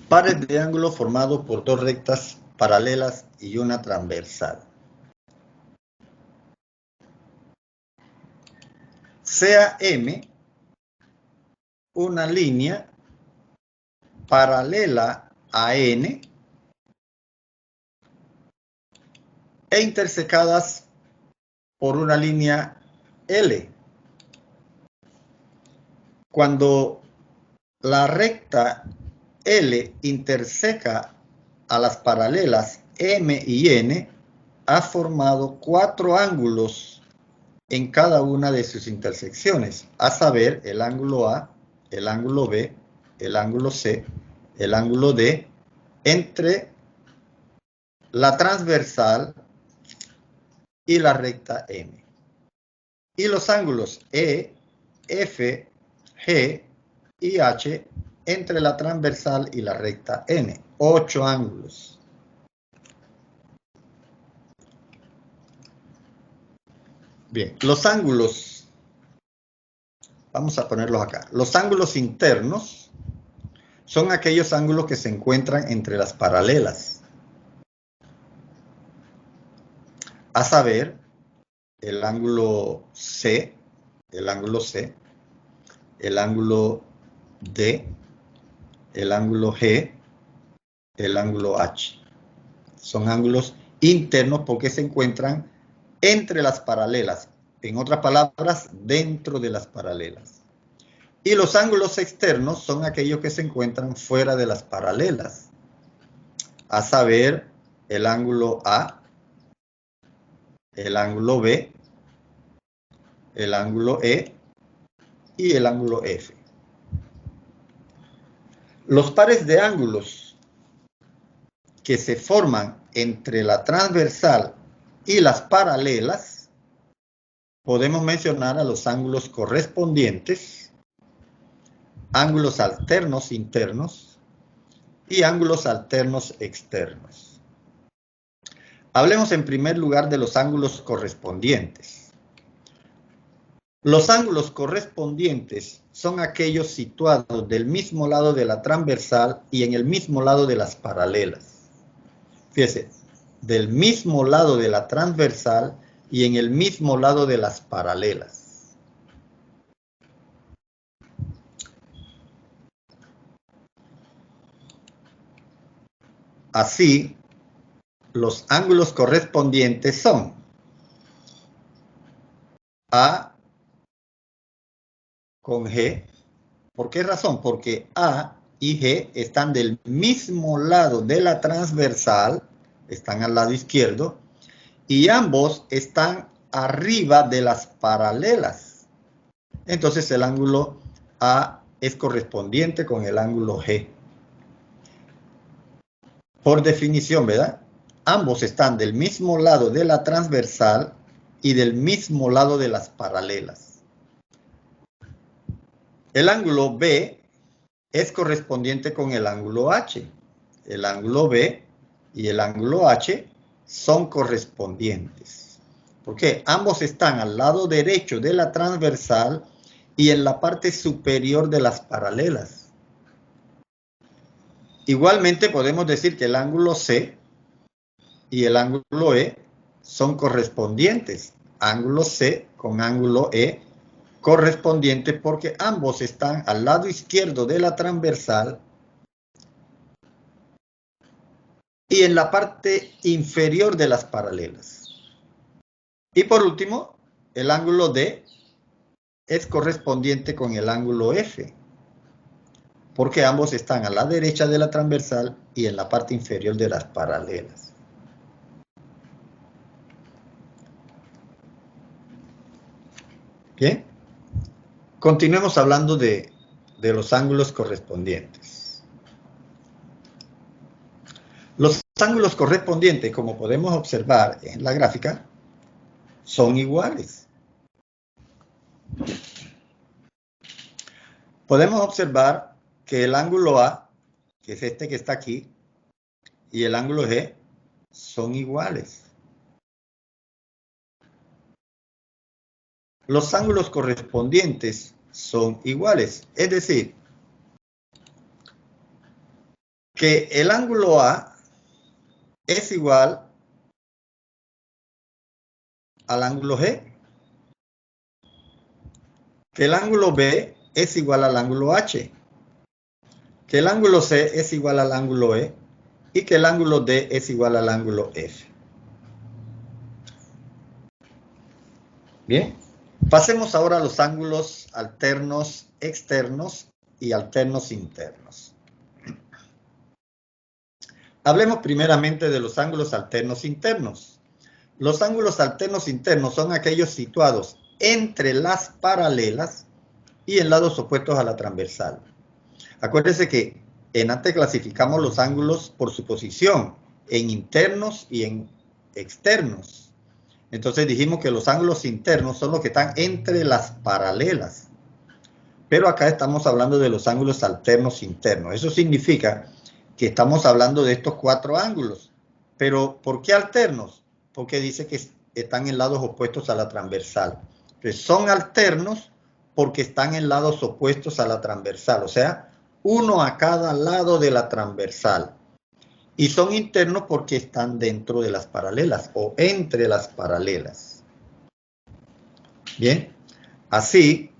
Pares de ángulos formados por dos rectas paralelas y una transversal. Sea M una línea paralela a N e intersecadas por una línea L. Cuando la recta L interseca a las paralelas M y N, ha formado cuatro ángulos en cada una de sus intersecciones, a saber, el ángulo A, el ángulo B, el ángulo C, el ángulo D, entre la transversal y la recta M. Y los ángulos E, F, G y H entre la transversal y la recta N. 8 ángulos. Bien, los ángulos, vamos a ponerlos acá. Los ángulos internos son aquellos ángulos que se encuentran entre las paralelas. A saber, el ángulo C, el ángulo C, el ángulo D, el ángulo G, el ángulo H. Son ángulos internos porque se encuentran entre las paralelas. En otras palabras, dentro de las paralelas. Y los ángulos externos son aquellos que se encuentran fuera de las paralelas. A saber, el ángulo A, el ángulo B, el ángulo E y el ángulo F. Los pares de ángulos que se forman entre la transversal y las paralelas, podemos mencionar a los ángulos correspondientes, ángulos alternos internos y ángulos alternos externos. Hablemos en primer lugar de los ángulos correspondientes. Los ángulos correspondientes son aquellos situados del mismo lado de la transversal y en el mismo lado de las paralelas. Fíjese, del mismo lado de la transversal y en el mismo lado de las paralelas. Así, los ángulos correspondientes son A con G. ¿Por qué razón? Porque A y G están del mismo lado de la transversal, están al lado izquierdo, y ambos están arriba de las paralelas. Entonces el ángulo A es correspondiente con el ángulo G. Por definición, ¿verdad? Ambos están del mismo lado de la transversal y del mismo lado de las paralelas. El ángulo B es correspondiente con el ángulo H. El ángulo B y el ángulo H son correspondientes. Porque ambos están al lado derecho de la transversal y en la parte superior de las paralelas. Igualmente podemos decir que el ángulo C y el ángulo E son correspondientes. Ángulo C con ángulo E correspondiente porque ambos están al lado izquierdo de la transversal y en la parte inferior de las paralelas. Y por último, el ángulo D es correspondiente con el ángulo F, porque ambos están a la derecha de la transversal y en la parte inferior de las paralelas. Bien, continuemos hablando de los ángulos correspondientes. Los ángulos correspondientes, como podemos observar en la gráfica, son iguales. Podemos observar que el ángulo A, que es este que está aquí, y el ángulo G son iguales. Los ángulos correspondientes son iguales, es decir, que el ángulo A es igual al ángulo G, que el ángulo B es igual al ángulo H, que el ángulo C es igual al ángulo E y que el ángulo D es igual al ángulo F. Bien, pasemos ahora a los ángulos alternos externos y alternos internos. Hablemos primeramente de los ángulos alternos internos. Los ángulos alternos internos son aquellos situados entre las paralelas y en lados opuestos a la transversal. Acuérdense que en antes clasificamos los ángulos por su posición, en internos y en externos. Entonces dijimos que los ángulos internos son los que están entre las paralelas. Pero acá estamos hablando de los ángulos alternos internos. Eso significa que estamos hablando de estos 4 ángulos. Pero ¿por qué alternos? Porque dice que están en lados opuestos a la transversal. Entonces son alternos porque están en lados opuestos a la transversal. O sea, uno a cada lado de la transversal. Y son internos porque están dentro de las paralelas o entre las paralelas. Bien, así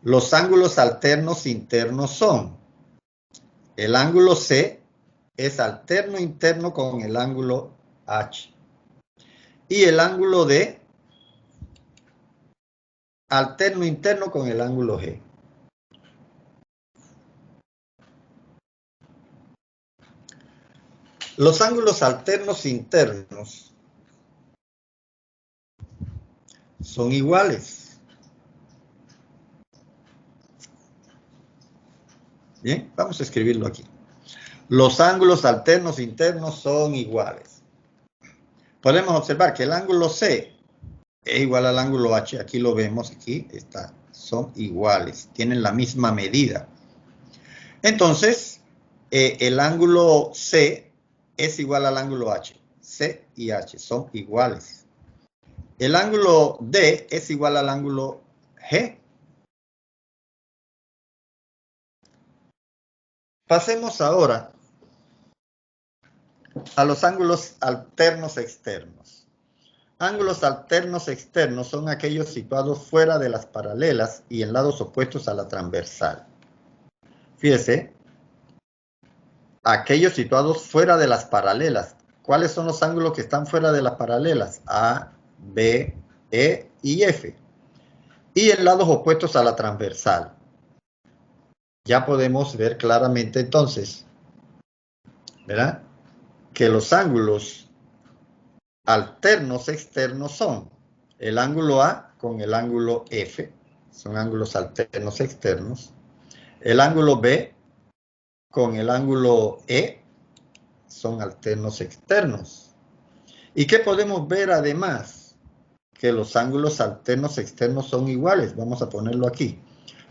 los ángulos alternos internos son: el ángulo C es alterno interno con el ángulo H. Y el ángulo D, alterno interno con el ángulo G. Los ángulos alternos internos son iguales. Bien, vamos a escribirlo aquí. Los ángulos alternos internos son iguales. Podemos observar que el ángulo C es igual al ángulo H. Aquí lo vemos, aquí está. Son iguales, tienen la misma medida. Entonces, el ángulo C es igual al ángulo H. C y H son iguales. El ángulo D es igual al ángulo G. Pasemos ahora a los ángulos alternos externos. Ángulos alternos externos son aquellos situados fuera de las paralelas y en lados opuestos a la transversal. Fíjese, aquellos situados fuera de las paralelas. ¿Cuáles son los ángulos que están fuera de las paralelas? A, B, E y F. Y en lados opuestos a la transversal. Ya podemos ver claramente entonces, ¿verdad?, que los ángulos alternos externos son el ángulo A con el ángulo F, son ángulos alternos externos. El ángulo B con el ángulo E son alternos externos. ¿Y qué podemos ver además? Que los ángulos alternos externos son iguales. Vamos a ponerlo aquí.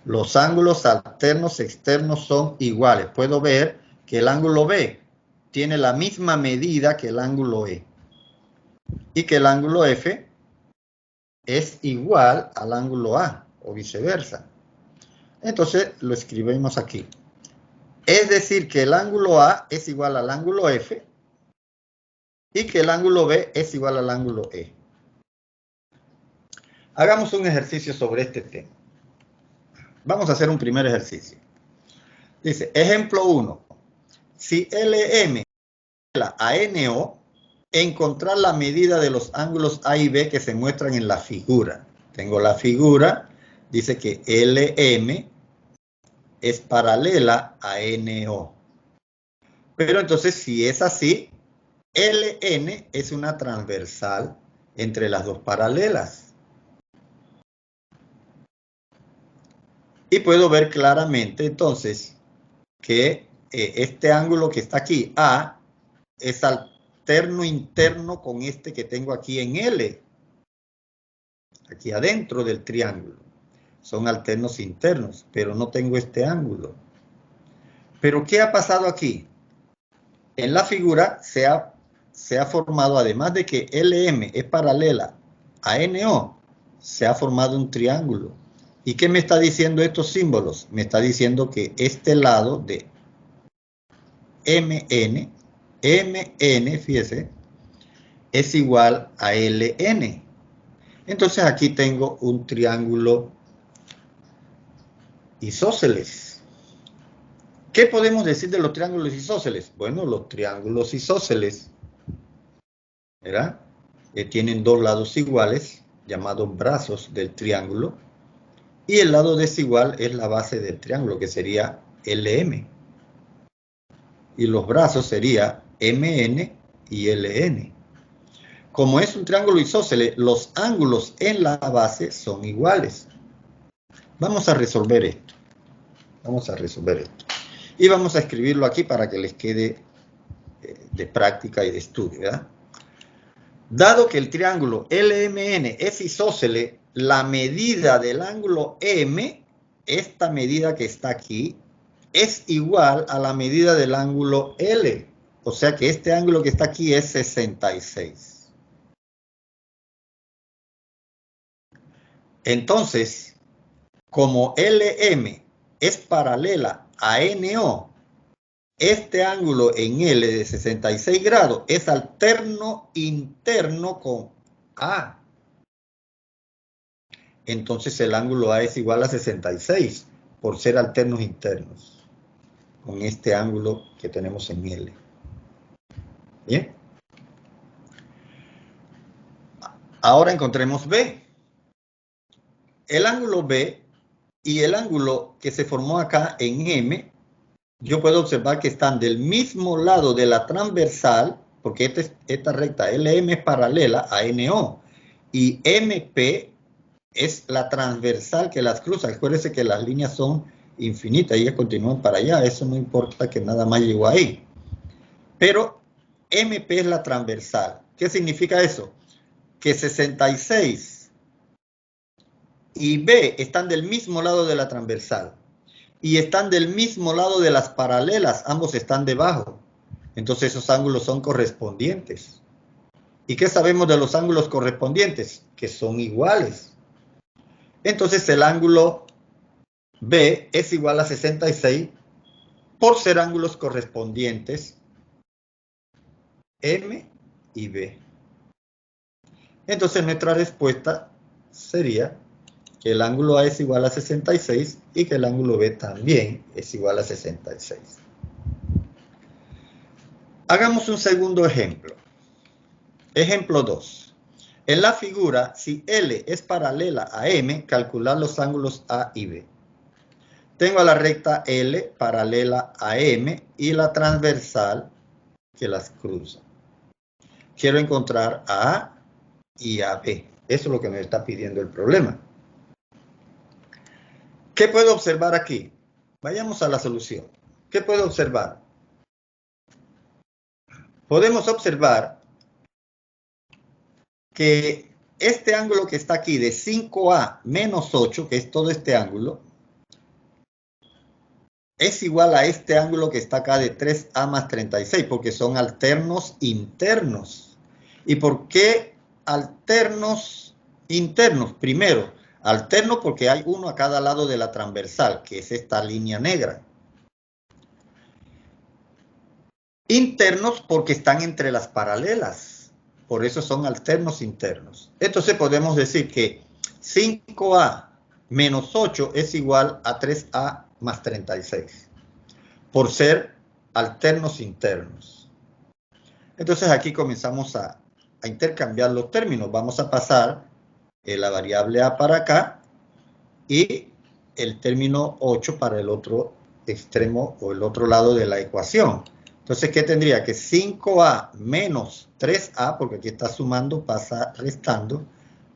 Los ángulos alternos externos son iguales. Puedo ver que el ángulo B tiene la misma medida que el ángulo E. Y que el ángulo F es igual al ángulo A o viceversa. Entonces lo escribimos aquí. Es decir, que el ángulo A es igual al ángulo F y que el ángulo B es igual al ángulo E. Hagamos un ejercicio sobre este tema. Vamos a hacer un primer ejercicio. Dice, ejemplo 1. Si LM a NO, encontrar la medida de los ángulos A y B que se muestran en la figura. Tengo la figura, dice que LM es paralela a NO. Pero entonces, si es así, LN es una transversal entre las dos paralelas. Y puedo ver claramente entonces que este ángulo que está aquí, A, es alterno interno con este que tengo aquí en L. Aquí adentro del triángulo. Son alternos internos, pero no tengo este ángulo. ¿Pero qué ha pasado aquí? En la figura se ha formado, además de que LM es paralela a NO, se ha formado un triángulo. ¿Y qué me está diciendo estos símbolos? Me está diciendo que este lado de MN, MN, fíjese, es igual a LN. Entonces aquí tengo un triángulo isósceles. ¿Qué podemos decir de los triángulos isósceles? Bueno, los triángulos isósceles, ¿verdad? Tienen dos lados iguales, llamados brazos del triángulo, y el lado desigual es la base del triángulo, que sería LM. Y los brazos serían MN y LN. Como es un triángulo isósceles, los ángulos en la base son iguales. Vamos a resolver esto. Vamos a resolver esto. Y vamos a escribirlo aquí para que les quede de práctica y de estudio, ¿verdad? Dado que el triángulo LMN es isósceles, la medida del ángulo M, esta medida que está aquí, es igual a la medida del ángulo L. O sea que este ángulo que está aquí es 66. Entonces, como LM es paralela a NO, este ángulo en L de 66 grados es alterno interno con A. Entonces el ángulo A es igual a 66 por ser alternos internos con este ángulo que tenemos en L. ¿Bien? Ahora encontremos B. El ángulo B y el ángulo que se formó acá en M, yo puedo observar que están del mismo lado de la transversal, porque esta recta LM es paralela a NO, y MP es la transversal que las cruza. Acuérdense que las líneas son infinitas y ellas continúan para allá, eso no importa que nada más llegó ahí. Pero MP es la transversal. ¿Qué significa eso? Que 66 y B están del mismo lado de la transversal y están del mismo lado de las paralelas, ambos están debajo. Entonces esos ángulos son correspondientes. ¿Y qué sabemos de los ángulos correspondientes? Que son iguales. Entonces el ángulo B es igual a 66 por ser ángulos correspondientes M y B. Entonces nuestra respuesta sería que el ángulo A es igual a 66 y que el ángulo B también es igual a 66. Hagamos un segundo ejemplo. Ejemplo 2. En la figura, si L es paralela a M, calcular los ángulos A y B. Tengo a la recta L paralela a M y la transversal que las cruza. Quiero encontrar a A y a B. Eso es lo que me está pidiendo el problema. ¿Qué puedo observar aquí? Vayamos a la solución. ¿Qué puedo observar? Podemos observar que este ángulo que está aquí de 5A menos 8, que es todo este ángulo, es igual a este ángulo que está acá de 3A más 36, porque son alternos internos. ¿Y por qué alternos internos? Primero, alterno porque hay uno a cada lado de la transversal, que es esta línea negra. Internos porque están entre las paralelas. Por eso son alternos internos. Entonces podemos decir que 5A menos 8 es igual a 3A más 36. Por ser alternos internos. Entonces aquí comenzamos a intercambiar los términos. Vamos a pasar la variable A para acá y el término 8 para el otro extremo o el otro lado de la ecuación. Entonces, ¿qué tendría? Que 5A menos 3A, porque aquí está sumando, pasa restando.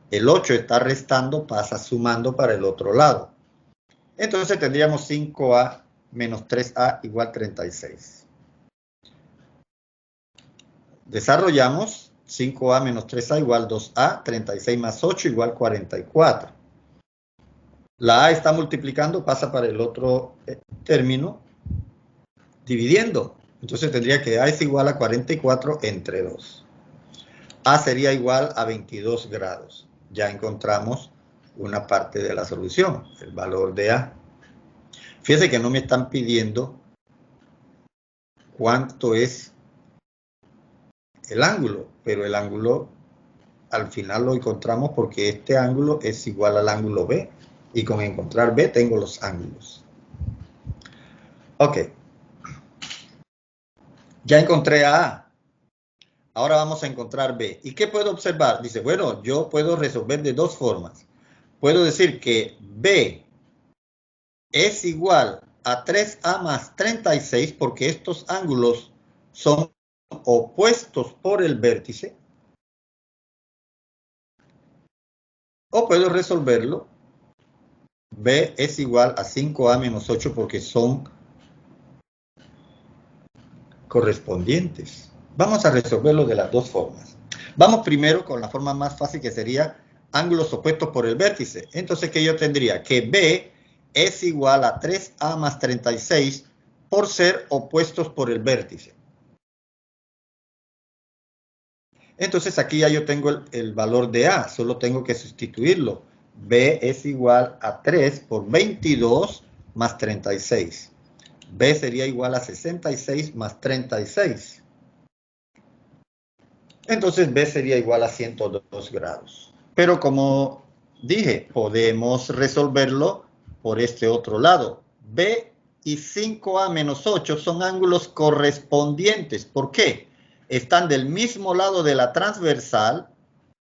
El 8 está restando, pasa sumando para el otro lado. Entonces tendríamos 5A menos 3A igual 36. Desarrollamos 5A menos 3A igual 2A, 36 más 8 igual 44. La A está multiplicando, pasa para el otro término, dividiendo. Entonces tendría que A es igual a 44 entre 2. A sería igual a 22 grados. Ya encontramos una parte de la solución, el valor de A. Fíjense que no me están pidiendo cuánto es el ángulo, pero el ángulo al final lo encontramos porque este ángulo es igual al ángulo B, y con encontrar B tengo los ángulos. Ok. Ya encontré a A. Ahora vamos a encontrar B. ¿Y qué puedo observar? Dice, bueno, yo puedo resolver de dos formas. Puedo decir que B es igual a 3A más 36 porque estos ángulos son opuestos por el vértice. O puedo resolverlo. B es igual a 5A menos 8 porque son correspondientes. Vamos a resolverlo de las dos formas. Vamos primero con la forma más fácil, que sería ángulos opuestos por el vértice. Entonces, ¿qué yo tendría? Que B es igual a 3A más 36 por ser opuestos por el vértice. Entonces, aquí ya yo tengo el valor de A, solo tengo que sustituirlo. B es igual a 3 por 22 más 36. B sería igual a 66 más 36. Entonces B sería igual a 102 grados. Pero como dije, podemos resolverlo por este otro lado. B y 5A menos 8 son ángulos correspondientes. ¿Por qué? Están del mismo lado de la transversal.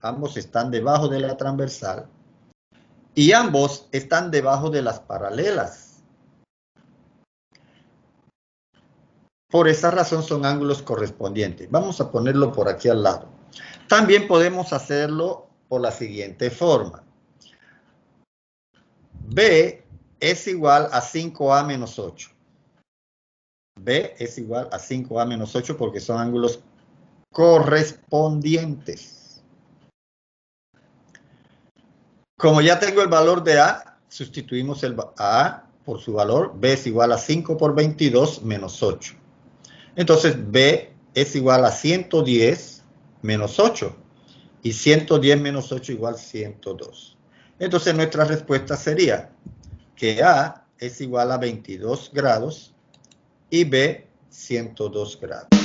Ambos están debajo de la transversal. Y ambos están debajo de las paralelas. Por esa razón son ángulos correspondientes. Vamos a ponerlo por aquí al lado. También podemos hacerlo por la siguiente forma. B es igual a 5A menos 8. B es igual a 5A menos 8 porque son ángulos correspondientes. Como ya tengo el valor de A, sustituimos el A por su valor. B es igual a 5 por 22 menos 8. Entonces B es igual a 110 menos 8. Y 110 menos 8 igual 102. Entonces nuestra respuesta sería que A es igual a 22 grados y B 102 grados.